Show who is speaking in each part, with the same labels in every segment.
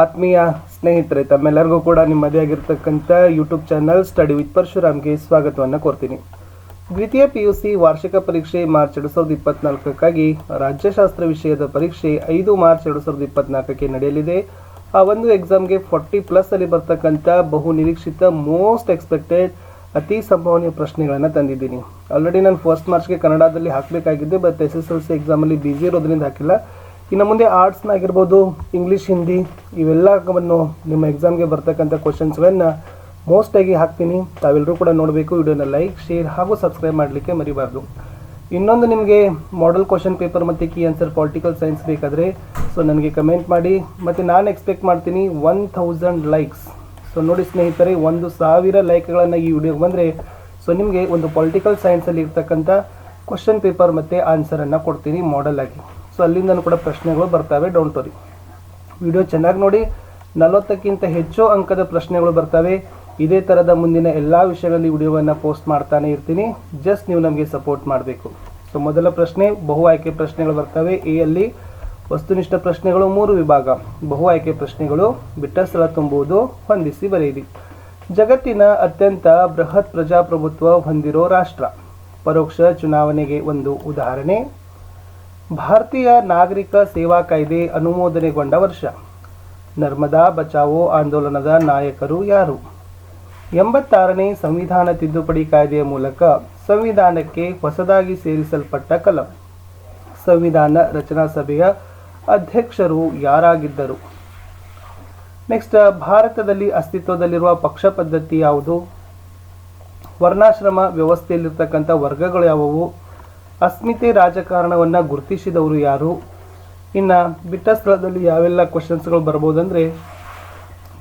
Speaker 1: ಆತ್ಮೀಯ ಸ್ನೇಹಿತರೆ, ತಮ್ಮೆಲ್ಲರಿಗೂ ಕೂಡ ನಿಮ್ಮದೇ ಆಗಿರ್ತಕ್ಕಂಥ ಯೂಟ್ಯೂಬ್ ಚಾನಲ್ ಸ್ಟಡಿ ವಿತ್ ಪರಶುರಾಮ್ಗೆ ಸ್ವಾಗತವನ್ನು ಕೋರ್ತೀನಿ. ದ್ವಿತೀಯ PUC ವಾರ್ಷಿಕ ಪರೀಕ್ಷೆ ಮಾರ್ಚ್ 2024ಕ್ಕಾಗಿ ರಾಜ್ಯಶಾಸ್ತ್ರ ವಿಷಯದ ಪರೀಕ್ಷೆ 5 ಮಾರ್ಚ್ 2024ಕ್ಕೆ ನಡೆಯಲಿದೆ. ಆ ಒಂದು ಎಕ್ಸಾಮ್ಗೆ 40+ ಅಲ್ಲಿ ಬರ್ತಕ್ಕಂಥ ಬಹು ನಿರೀಕ್ಷಿತ ಮೋಸ್ಟ್ ಎಕ್ಸ್ಪೆಕ್ಟೆಡ್ ಅತಿ ಸಂಭವನೀಯ ಪ್ರಶ್ನೆಗಳನ್ನು ತಂದಿದ್ದೀನಿ. ಆಲ್ರೆಡಿ ನಾನು 1 ಮಾರ್ಚ್ಗೆ ಕನ್ನಡದಲ್ಲಿ ಹಾಕಬೇಕಾಗಿದ್ದೆ, ಬಟ್ SSLC ಎಕ್ಸಾಮಲ್ಲಿ ಬಿಸಿ ಇರೋದ್ರಿಂದ ಹಾಕಿಲ್ಲ. ಇನ್ನು ಮುಂದೆ ಆರ್ಟ್ಸ್ನಾಗಿರ್ಬೋದು, ಇಂಗ್ಲೀಷ್, ಹಿಂದಿ ಇವೆಲ್ಲವನ್ನು ನಿಮ್ಮ ಎಕ್ಸಾಮ್ಗೆ ಬರ್ತಕ್ಕಂಥ ಕ್ವಶನ್ಸ್ಗಳನ್ನು ಮೋಸ್ಟಾಗಿ ಹಾಕ್ತೀನಿ. ತಾವೆಲ್ಲರೂ ಕೂಡ ನೋಡಬೇಕು. ವಿಡಿಯೋನ ಲೈಕ್, ಶೇರ್ ಹಾಗೂ ಸಬ್ಸ್ಕ್ರೈಬ್ ಮಾಡಲಿಕ್ಕೆ ಮರಿಬಾರ್ದು. ಇನ್ನೊಂದು, ನಿಮಗೆ ಮಾಡೆಲ್ ಕ್ವಶನ್ ಪೇಪರ್ ಮತ್ತು ಕೀ ಆನ್ಸರ್ ಪೊಲಿಟಿಕಲ್ ಸೈನ್ಸ್ ಬೇಕಾದರೆ ನನಗೆ ಕಮೆಂಟ್ ಮಾಡಿ. ಮತ್ತು ನಾನು ಎಕ್ಸ್ಪೆಕ್ಟ್ ಮಾಡ್ತೀನಿ 1000 ಲೈಕ್ಸ್. ನೋಡಿ ಸ್ನೇಹಿತರೆ, 1000 ಲೈಕ್ಗಳನ್ನು ಈ ವಿಡಿಯೋಗೆ ಬಂದರೆ ನಿಮಗೆ ಒಂದು ಪೊಲಿಟಿಕಲ್ ಸೈನ್ಸಲ್ಲಿ ಇರ್ತಕ್ಕಂಥ ಕ್ವಶನ್ ಪೇಪರ್ ಮತ್ತು ಆನ್ಸರನ್ನು ಕೊಡ್ತೀನಿ ಮಾಡೆಲ್ ಆಗಿ. ಅಲ್ಲಿಂದನೂ ಕೂಡ ಪ್ರಶ್ನೆಗಳು ಬರ್ತವೆ. ಡೋಂಟ್ ವರಿ, ವಿಡಿಯೋ ಚೆನ್ನಾಗಿ ನೋಡಿ. 40ಕ್ಕಿಂತ ಹೆಚ್ಚು ಅಂಕದ ಪ್ರಶ್ನೆಗಳು ಬರ್ತವೆ. ಇದೇ ಥರದ ಮುಂದಿನ ಎಲ್ಲ ವಿಷಯಗಳಲ್ಲಿ ವಿಡಿಯೋವನ್ನು ಪೋಸ್ಟ್ ಮಾಡ್ತಾನೆ ಇರ್ತೀನಿ. ಜಸ್ಟ್ ನೀವು ನಮಗೆ ಸಪೋರ್ಟ್ ಮಾಡಬೇಕು. ಮೊದಲ ಪ್ರಶ್ನೆ, ಬಹು ಆಯ್ಕೆ ಪ್ರಶ್ನೆಗಳು ಬರ್ತವೆ. ಎ ಅಲ್ಲಿ ವಸ್ತುನಿಷ್ಠ ಪ್ರಶ್ನೆಗಳು 3 ವಿಭಾಗ. ಬಹು ಆಯ್ಕೆ ಪ್ರಶ್ನೆಗಳು, ಬಿಟ್ಟ ಸ್ಥಳ ತುಂಬುವುದು, ಹೊಂದಿಸಿ ಬರೆಯಿರಿ. ಜಗತ್ತಿನ ಅತ್ಯಂತ ಬೃಹತ್ ಪ್ರಜಾಪ್ರಭುತ್ವ ಹೊಂದಿರೋ ರಾಷ್ಟ್ರ. ಪರೋಕ್ಷ ಚುನಾವಣೆಗೆ ಒಂದು ಉದಾಹರಣೆ. ಭಾರತೀಯ ನಾಗರಿಕ ಸೇವಾ ಕಾಯ್ದೆ ಅನುಮೋದನೆಗೊಂಡ ವರ್ಷ. ನರ್ಮದಾ ಬಚಾವೋ ಆಂದೋಲನದ ನಾಯಕರು ಯಾರು? 86ನೇ ಸಂವಿಧಾನ ತಿದ್ದುಪಡಿ ಕಾಯ್ದೆಯ ಮೂಲಕ ಸಂವಿಧಾನಕ್ಕೆ ಹೊಸದಾಗಿ ಸೇರಿಸಲ್ಪಟ್ಟ ಕಲಂ. ಸಂವಿಧಾನ ರಚನಾ ಸಭೆಯ ಅಧ್ಯಕ್ಷರು ಯಾರಾಗಿದ್ದರು? ನೆಕ್ಸ್ಟ್, ಭಾರತದಲ್ಲಿ ಅಸ್ತಿತ್ವದಲ್ಲಿರುವ ಪಕ್ಷ ಪದ್ಧತಿ ಯಾವುದು? ವರ್ಣಾಶ್ರಮ ವ್ಯವಸ್ಥೆಯಲ್ಲಿರ್ತಕ್ಕಂಥ ವರ್ಗಗಳು ಯಾವುವು? ಅಸ್ಮಿತೆ ರಾಜಕಾರಣವನ್ನು ಗುರುತಿಸಿದವರು ಯಾರು? ಇನ್ನು ಬಿಟ್ಟ ಸ್ಥಳದಲ್ಲಿ ಯಾವೆಲ್ಲ ಕ್ವಶನ್ಸ್ಗಳು ಬರ್ಬೋದಂದರೆ,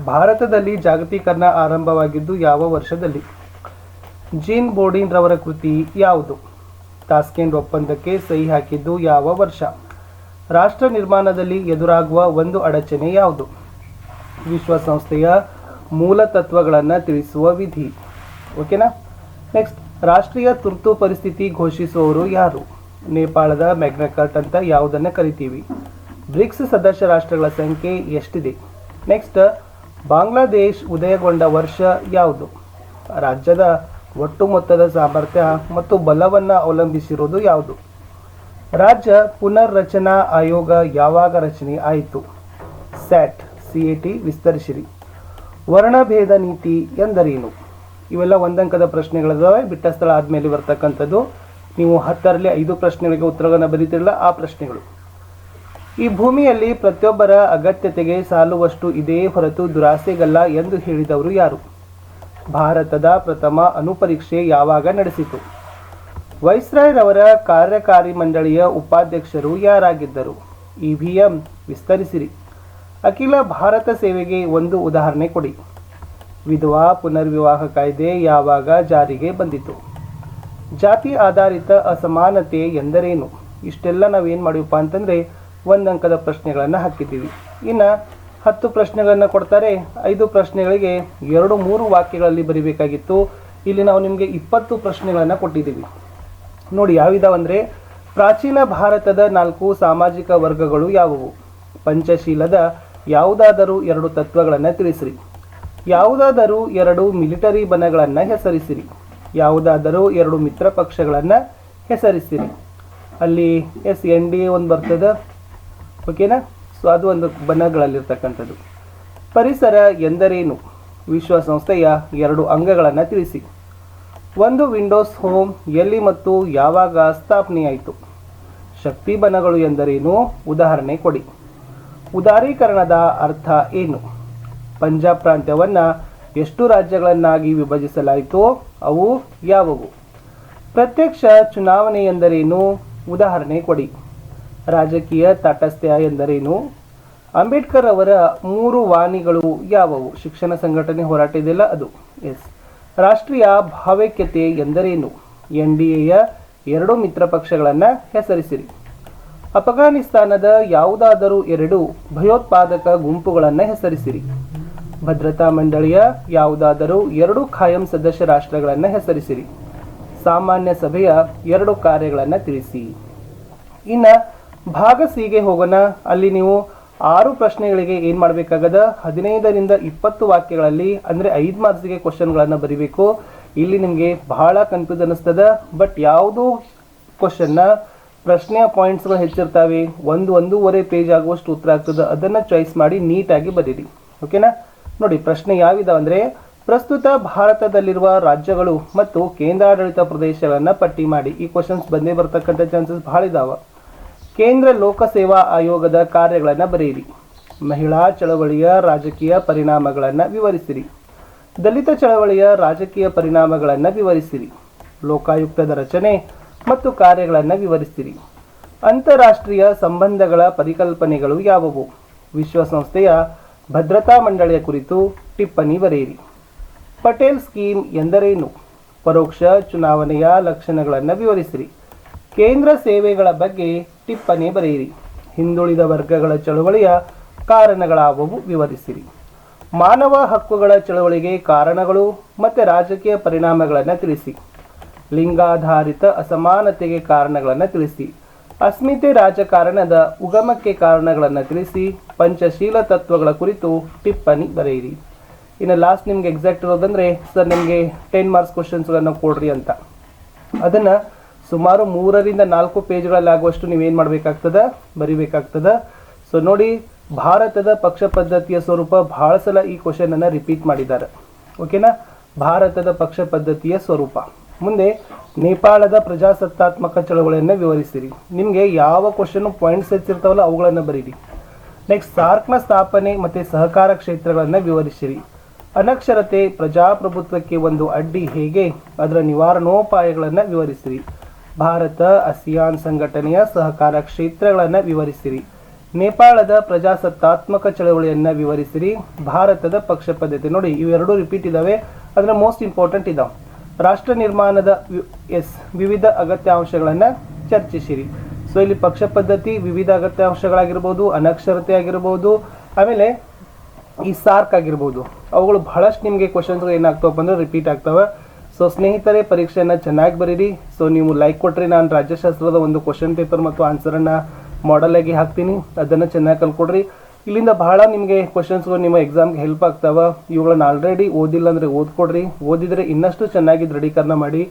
Speaker 1: ಭಾರತದಲ್ಲಿ ಜಾಗತೀಕರಣ ಆರಂಭವಾಗಿದ್ದು ಯಾವ ವರ್ಷದಲ್ಲಿ? ಜೀನ್ ಬೋರ್ಡಿನ್ ರವರ ಕೃತಿ ಯಾವುದು? ತಾಸ್ಕೆಂಟ್ ಒಪ್ಪಂದಕ್ಕೆ ಸಹಿ ಹಾಕಿದ್ದು ಯಾವ ವರ್ಷ? ರಾಷ್ಟ್ರ ನಿರ್ಮಾಣದಲ್ಲಿ ಎದುರಾಗುವ ಒಂದು ಅಡಚಣೆ ಯಾವುದು? ವಿಶ್ವಸಂಸ್ಥೆಯ ಮೂಲ ತತ್ವಗಳನ್ನು ತಿಳಿಸುವ ವಿಧಿ. ಓಕೆನಾ? ನೆಕ್ಸ್ಟ್, ರಾಷ್ಟ್ರೀಯ ತುರ್ತು ಪರಿಸ್ಥಿತಿ ಘೋಷಿಸುವವರು ಯಾರು? ನೇಪಾಳದ ಮ್ಯಾಗ್ನಾಕಾರ್ಟ್ ಅಂತ ಯಾವುದನ್ನು ಕರಿತೀವಿ? ಬ್ರಿಕ್ಸ್ ಸದಸ್ಯ ರಾಷ್ಟ್ರಗಳ ಸಂಖ್ಯೆ ಎಷ್ಟಿದೆ? ನೆಕ್ಸ್ಟ್, ಬಾಂಗ್ಲಾದೇಶ್ ಉದಯಗೊಂಡ ವರ್ಷ ಯಾವುದು? ರಾಜ್ಯದ ಒಟ್ಟು ಮೊತ್ತದ ಸಾಮರ್ಥ್ಯ ಮತ್ತು ಬಲವನ್ನು ಅವಲಂಬಿಸಿರುವುದು ಯಾವುದು? ರಾಜ್ಯ ಪುನರ್ರಚನಾ ಆಯೋಗ ಯಾವಾಗ ರಚನೆ ಆಯಿತು? CAT ವಿಸ್ತರಿಸಿರಿ. ವರ್ಣಭೇದ ನೀತಿ ಎಂದರೇನು? ಇವೆಲ್ಲ ಒಂದಂಕದ ಪ್ರಶ್ನೆಗಳಿದಾವೆ. ಬಿಟ್ಟ ಸ್ಥಳ ಆದಮೇಲೆ ಬರ್ತಕ್ಕಂಥದ್ದು. ನೀವು 10ರಲ್ಲಿ 5 ಪ್ರಶ್ನೆಗಳಿಗೆ ಉತ್ತರಗಳನ್ನು ಬರೀತಿರಲ್ಲ, ಆ ಪ್ರಶ್ನೆಗಳು. ಈ ಭೂಮಿಯಲ್ಲಿ ಪ್ರತಿಯೊಬ್ಬರ ಅಗತ್ಯತೆಗೆ ಸಾಲುವಷ್ಟು ಇದೆಯೇ ಹೊರತು ದುರಾಸೆಗಲ್ಲ ಎಂದು ಹೇಳಿದವರು ಯಾರು? ಭಾರತದ ಪ್ರಥಮ ಅಣುಪರೀಕ್ಷೆ ಯಾವಾಗ ನಡೆಸಿತು? ವೈಸ್ರಾಯ್ ರವರ ಕಾರ್ಯಕಾರಿ ಮಂಡಳಿಯ ಉಪಾಧ್ಯಕ್ಷರು ಯಾರಾಗಿದ್ದರು? EVM ವಿಸ್ತರಿಸಿರಿ. ಅಖಿಲ ಭಾರತ ಸೇವೆಗೆ ಒಂದು ಉದಾಹರಣೆ ಕೊಡಿ. ವಿಧವಾ ಪುನರ್ವಿವಾಹ ಕಾಯ್ದೆ ಯಾವಾಗ ಜಾರಿಗೆ ಬಂದಿತು? ಜಾತಿ ಆಧಾರಿತ ಅಸಮಾನತೆ ಎಂದರೇನು? ಇಷ್ಟೆಲ್ಲ ನಾವೇನು ಮಾಡಿವಪ್ಪ ಅಂತಂದರೆ ಒಂದಂಕದ ಪ್ರಶ್ನೆಗಳನ್ನು ಹಾಕಿದ್ದೀವಿ. ಇನ್ನು 10 ಪ್ರಶ್ನೆಗಳನ್ನು ಕೊಡ್ತಾರೆ. 5 ಪ್ರಶ್ನೆಗಳಿಗೆ 2-3 ವಾಕ್ಯಗಳಲ್ಲಿ ಬರೀಬೇಕಾಗಿತ್ತು. ಇಲ್ಲಿ ನಾವು ನಿಮಗೆ 20 ಪ್ರಶ್ನೆಗಳನ್ನು ಕೊಟ್ಟಿದ್ದೀವಿ. ನೋಡಿ ಯಾವಿದಾವಂದರೆ, ಪ್ರಾಚೀನ ಭಾರತದ 4 ಸಾಮಾಜಿಕ ವರ್ಗಗಳು ಯಾವುವು? ಪಂಚಶೀಲದ ಯಾವುದಾದರೂ 2 ತತ್ವಗಳನ್ನು ತಿಳಿಸಿರಿ. ಯಾವುದಾದರೂ 2 ಮಿಲಿಟರಿ ಬಣಗಳನ್ನು ಹೆಸರಿಸಿರಿ. ಯಾವುದಾದರೂ 2 ಮಿತ್ರ ಪಕ್ಷಗಳನ್ನು ಹೆಸರಿಸಿರಿ. ಅಲ್ಲಿ NDA ಒಂದು ಬರ್ತದೆ. ಓಕೆನಾ? ಅದು ಒಂದು ಬಣಗಳಲ್ಲಿರ್ತಕ್ಕಂಥದ್ದು. ಪರಿಸರ ಎಂದರೇನು? ವಿಶ್ವಸಂಸ್ಥೆಯ 2 ಅಂಗಗಳನ್ನು ತಿಳಿಸಿ. ಒಂದು ವಿಂಡೋಸ್ ಹೋಮ್ ಎಲ್ಲಿ ಮತ್ತು ಯಾವಾಗ ಸ್ಥಾಪನೆಯಾಯಿತು? ಶಕ್ತಿ ಬಣಗಳು ಎಂದರೇನು? ಉದಾಹರಣೆ ಕೊಡಿ. ಉದಾರೀಕರಣದ ಅರ್ಥ ಏನು? ಪಂಜಾಬ್ ಪ್ರಾಂತ್ಯವನ್ನು ಎಷ್ಟು ರಾಜ್ಯಗಳನ್ನಾಗಿ ವಿಭಜಿಸಲಾಯಿತು? ಅವು ಯಾವುವು? ಪ್ರತ್ಯಕ್ಷ ಚುನಾವಣೆ ಎಂದರೇನು? ಉದಾಹರಣೆ ಕೊಡಿ. ರಾಜಕೀಯ ತಾಟಸ್ಥ್ಯ ಎಂದರೇನು? ಅಂಬೇಡ್ಕರ್ ಅವರ 3 ವಾಣಿಗಳು ಯಾವುವು? ಶಿಕ್ಷಣ ಸಂಘಟನೆ ಹೋರಾಟ ಇದೆಯಲ್ಲ ಅದು. ರಾಷ್ಟ್ರೀಯ ಭಾವೈಕ್ಯತೆ ಎಂದರೇನು? NDAಯ 2 ಮಿತ್ರ ಪಕ್ಷಗಳನ್ನು ಹೆಸರಿಸಿರಿ. ಅಫ್ಘಾನಿಸ್ತಾನದ ಯಾವುದಾದರೂ 2 ಭಯೋತ್ಪಾದಕ ಗುಂಪುಗಳನ್ನು ಹೆಸರಿಸಿರಿ. ಭದ್ರತಾ ಮಂಡಳಿಯ ಯಾವುದಾದರೂ 2 ಖಾಯಂ ಸದಸ್ಯ ರಾಷ್ಟ್ರಗಳನ್ನು ಹೆಸರಿಸಿರಿ. ಸಾಮಾನ್ಯ ಸಭೆಯ 2 ಕಾರ್ಯಗಳನ್ನು ತಿಳಿಸಿ. ಇನ್ನು ಭಾಗ ಸಿಗೆ ಹೋಗೋಣ. ಅಲ್ಲಿ ನೀವು 6 ಪ್ರಶ್ನೆಗಳಿಗೆ ಏನು ಮಾಡಬೇಕಾಗದ 15ರಿಂದ 20 ವಾಕ್ಯಗಳಲ್ಲಿ ಅಂದರೆ 5 ಮಾರ್ಕ್ಸ್ಗೆ ಕ್ವಶನ್ಗಳನ್ನು ಬರೀಬೇಕು. ಇಲ್ಲಿ ನಿಮಗೆ ಬಹಳ ಕನ್ಫ್ಯೂಸ್ ಅನ್ನಿಸ್ತದ, ಬಟ್ ಯಾವುದು ಕ್ವಶನ್ನ ಪ್ರಶ್ನೆಯ ಪಾಯಿಂಟ್ಸ್ಗಳು ಹೆಚ್ಚಿರ್ತಾವೆ, ಒಂದೂವರೆ ಪೇಜ್ ಆಗುವಷ್ಟು ಉತ್ತರ ಆಗ್ತದೆ, ಅದನ್ನು ಚಾಯ್ಸ್ ಮಾಡಿ ನೀಟಾಗಿ ಬರೀರಿ. ಓಕೆನಾ? ನೋಡಿ ಪ್ರಶ್ನೆ ಯಾವಿದಾವೆ ಅಂದರೆ, ಪ್ರಸ್ತುತ ಭಾರತದಲ್ಲಿರುವ ರಾಜ್ಯಗಳು ಮತ್ತು ಕೇಂದ್ರಾಡಳಿತ ಪ್ರದೇಶಗಳನ್ನು ಪಟ್ಟಿ ಮಾಡಿ. ಈ ಕ್ವಶನ್ಸ್ ಬಂದೇ ಬರ್ತಕ್ಕಂಥ ಚಾನ್ಸಸ್ ಭಾಳ ಇದಾವೆ. ಕೇಂದ್ರ ಲೋಕಸೇವಾ ಆಯೋಗದ ಕಾರ್ಯಗಳನ್ನು ಬರೆಯಿರಿ. ಮಹಿಳಾ ಚಳವಳಿಯ ರಾಜಕೀಯ ಪರಿಣಾಮಗಳನ್ನು ವಿವರಿಸಿರಿ. ದಲಿತ ಚಳವಳಿಯ ರಾಜಕೀಯ ಪರಿಣಾಮಗಳನ್ನು ವಿವರಿಸಿರಿ. ಲೋಕಾಯುಕ್ತದ ರಚನೆ ಮತ್ತು ಕಾರ್ಯಗಳನ್ನು ವಿವರಿಸಿರಿ. ಅಂತಾರಾಷ್ಟ್ರೀಯ ಸಂಬಂಧಗಳ ಪರಿಕಲ್ಪನೆಗಳು ಯಾವುವು? ವಿಶ್ವಸಂಸ್ಥೆಯ ಭದ್ರತಾ ಮಂಡಳಿಯ ಕುರಿತು ಟಿಪ್ಪಣಿ ಬರೆಯಿರಿ. ಪಟೇಲ್ ಸ್ಕೀಮ್ ಎಂದರೇನು? ಪರೋಕ್ಷ ಚುನಾವಣೆಯ ಲಕ್ಷಣಗಳನ್ನು ವಿವರಿಸಿರಿ. ಕೇಂದ್ರ ಸೇವೆಗಳ ಬಗ್ಗೆ ಟಿಪ್ಪಣಿ ಬರೆಯಿರಿ. ಹಿಂದುಳಿದ ವರ್ಗಗಳ ಚಳವಳಿಯ ಕಾರಣಗಳಾವುವು ವಿವರಿಸಿರಿ. ಮಾನವ ಹಕ್ಕುಗಳ ಚಳವಳಿಗೆ ಕಾರಣಗಳು ಮತ್ತು ರಾಜಕೀಯ ಪರಿಣಾಮಗಳನ್ನು ತಿಳಿಸಿ. ಲಿಂಗಾಧಾರಿತ ಅಸಮಾನತೆಗೆ ಕಾರಣಗಳನ್ನು ತಿಳಿಸಿ. ಅಸ್ಮಿತೆ ರಾಜಕಾರಣದ ಉಗಮಕ್ಕೆ ಕಾರಣಗಳನ್ನು ತಿಳಿಸಿ. ಪಂಚಶೀಲ ತತ್ವಗಳ ಕುರಿತು ಟಿಪ್ಪಣಿ ಬರೆಯಿರಿ. ಇನ್ನು ಲಾಸ್ಟ್ ನಿಮ್ಗೆ ಎಕ್ಸಾಕ್ಟ್ ಇರೋದಂದರೆ, ಸರ್ ನಿಮಗೆ 10 ಮಾರ್ಕ್ಸ್ ಕ್ವಶನ್ಸ್ಗಳನ್ನು ಕೊಡ್ರಿ ಅಂತ, ಅದನ್ನು ಸುಮಾರು 3ರಿಂದ 4 ಪೇಜ್ಗಳಲ್ಲಿ ಆಗುವಷ್ಟು ನೀವೇನು ಮಾಡಬೇಕಾಗ್ತದೆ, ಬರಿಬೇಕಾಗ್ತದೆ. ಸೊ ನೋಡಿ, ಭಾರತದ ಪಕ್ಷ ಪದ್ಧತಿಯ ಸ್ವರೂಪ ಬಹಳ ಸಲ ಈ ಕ್ವಶನನ್ನು ರಿಪೀಟ್ ಮಾಡಿದ್ದಾರೆ. ಓಕೆನಾ? ಭಾರತದ ಪಕ್ಷ ಪದ್ಧತಿಯ ಸ್ವರೂಪ. ಮುಂದೆ ನೇಪಾಳದ ಪ್ರಜಾಸತ್ತಾತ್ಮಕ ಚಳವಳಿಯನ್ನು ವಿವರಿಸಿರಿ. ನಿಮಗೆ ಯಾವ ಕ್ವಶನ್ ಪಾಯಿಂಟ್ಸ್ ಹೆಚ್ಚಿರ್ತಾವಲ್ಲ ಅವುಗಳನ್ನು ಬರೀರಿ. ನೆಕ್ಸ್ಟ್, ಸಾರ್ಕ್ನ ಸ್ಥಾಪನೆ ಮತ್ತು ಸಹಕಾರ ಕ್ಷೇತ್ರಗಳನ್ನು ವಿವರಿಸಿರಿ. ಅನಕ್ಷರತೆ ಪ್ರಜಾಪ್ರಭುತ್ವಕ್ಕೆ ಒಂದು ಅಡ್ಡಿ ಹೇಗೆ, ಅದರ ನಿವಾರಣೋಪಾಯಗಳನ್ನು ವಿವರಿಸಿರಿ. ಭಾರತ ಆಸಿಯಾನ್ ಸಂಘಟನೆಯ ಸಹಕಾರ ಕ್ಷೇತ್ರಗಳನ್ನು ವಿವರಿಸಿರಿ. ನೇಪಾಳದ ಪ್ರಜಾಸತ್ತಾತ್ಮಕ ಚಳವಳಿಯನ್ನು ವಿವರಿಸಿರಿ. ಭಾರತದ ಪಕ್ಷ ಪದ್ಧತಿ. ನೋಡಿ, ಇವೆರಡೂ ರಿಪೀಟ್ ಇದ್ದಾವೆ, ಅದರ ಮೋಸ್ಟ್ ಇಂಪಾರ್ಟೆಂಟ್ ಇದಾವೆ. ರಾಷ್ಟ್ರ ನಿರ್ಮಾಣದ ವಿವಿಧ ಅಗತ್ಯಾಂಶಗಳನ್ನು ಚರ್ಚಿಸಿರಿ. ಸೊ ಇಲ್ಲಿ ಪಕ್ಷ ಪದ್ಧತಿ, ವಿವಿಧ ಅಗತ್ಯಾಂಶಗಳಾಗಿರ್ಬೋದು, ಅನಕ್ಷರತೆ ಆಗಿರ್ಬೋದು, ಆಮೇಲೆ ಈ ಸಾರ್ಕ್ ಆಗಿರ್ಬೋದು, ಅವುಗಳು ಬಹಳಷ್ಟು ನಿಮಗೆ ಕ್ವಶನ್ಸ್ಗಳು ಏನಾಗ್ತವಪ್ಪ ಅಂದರೆ ರಿಪೀಟ್ ಆಗ್ತವೆ. ಸೊ ಸ್ನೇಹಿತರೆ, ಪರೀಕ್ಷೆಯನ್ನು ಚೆನ್ನಾಗಿ ಬರೀರಿ. ಸೊ ನೀವು ಲೈಕ್ ಕೊಟ್ಟರೆ ನಾನು ರಾಜ್ಯಶಾಸ್ತ್ರದ ಒಂದು ಕ್ವಶನ್ ಪೇಪರ್ ಮತ್ತು ಆನ್ಸರನ್ನು ಮಾಡೆಲ್ ಆಗಿ ಹಾಕ್ತೀನಿ, ಅದನ್ನು ಚೆನ್ನಾಗಿ ಕಲ್ಕೊಡ್ರಿ. ಇಲ್ಲಿಂದ ಬಹಳ ನಿಮಗೆ ಕ್ವಶನ್ಸ್ಗಳು ನಿಮ್ಮ ಎಕ್ಸಾಮ್ಗೆ ಹೆಲ್ಪ್ ಆಗ್ತಾವೆ. ಇವುಗಳನ್ನ ಆಲ್ರೆಡಿ ಓದಿಲ್ಲ ಅಂದರೆ ಓದ್ಕೊಡ್ರಿ. ಓದಿದರೆ ಇನ್ನಷ್ಟು ಚೆನ್ನಾಗಿ ದೃಢೀಕರಣ ಮಾಡಿ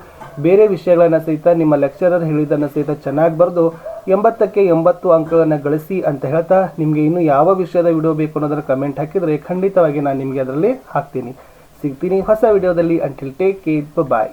Speaker 1: ಬೇರೆ ವಿಷಯಗಳನ್ನು ಸಹಿತ ನಿಮ್ಮ ಲೆಕ್ಚರರ್ ಹೇಳಿದ್ದನ್ನು ಸಹಿತ ಚೆನ್ನಾಗಿ ಬರೆದು 80ಕ್ಕೆ 80 ಅಂಕಗಳನ್ನು ಗಳಿಸಿ ಅಂತ ಹೇಳ್ತಾ, ನಿಮಗೆ ಇನ್ನೂ ಯಾವ ವಿಷಯದ ವಿಡಿಯೋ ಬೇಕು ಅನ್ನೋದನ್ನು ಕಮೆಂಟ್ ಹಾಕಿದರೆ ಖಂಡಿತವಾಗಿ ನಾನು ನಿಮಗೆ ಅದರಲ್ಲಿ ಹಾಕ್ತೀನಿ. ಸಿಗ್ತೀನಿ ಹೊಸ ವಿಡಿಯೋದಲ್ಲಿ. ಅಂಟಿಲ್ ಟೇಕ್ ಕೇರ್, ಬಾಯ್.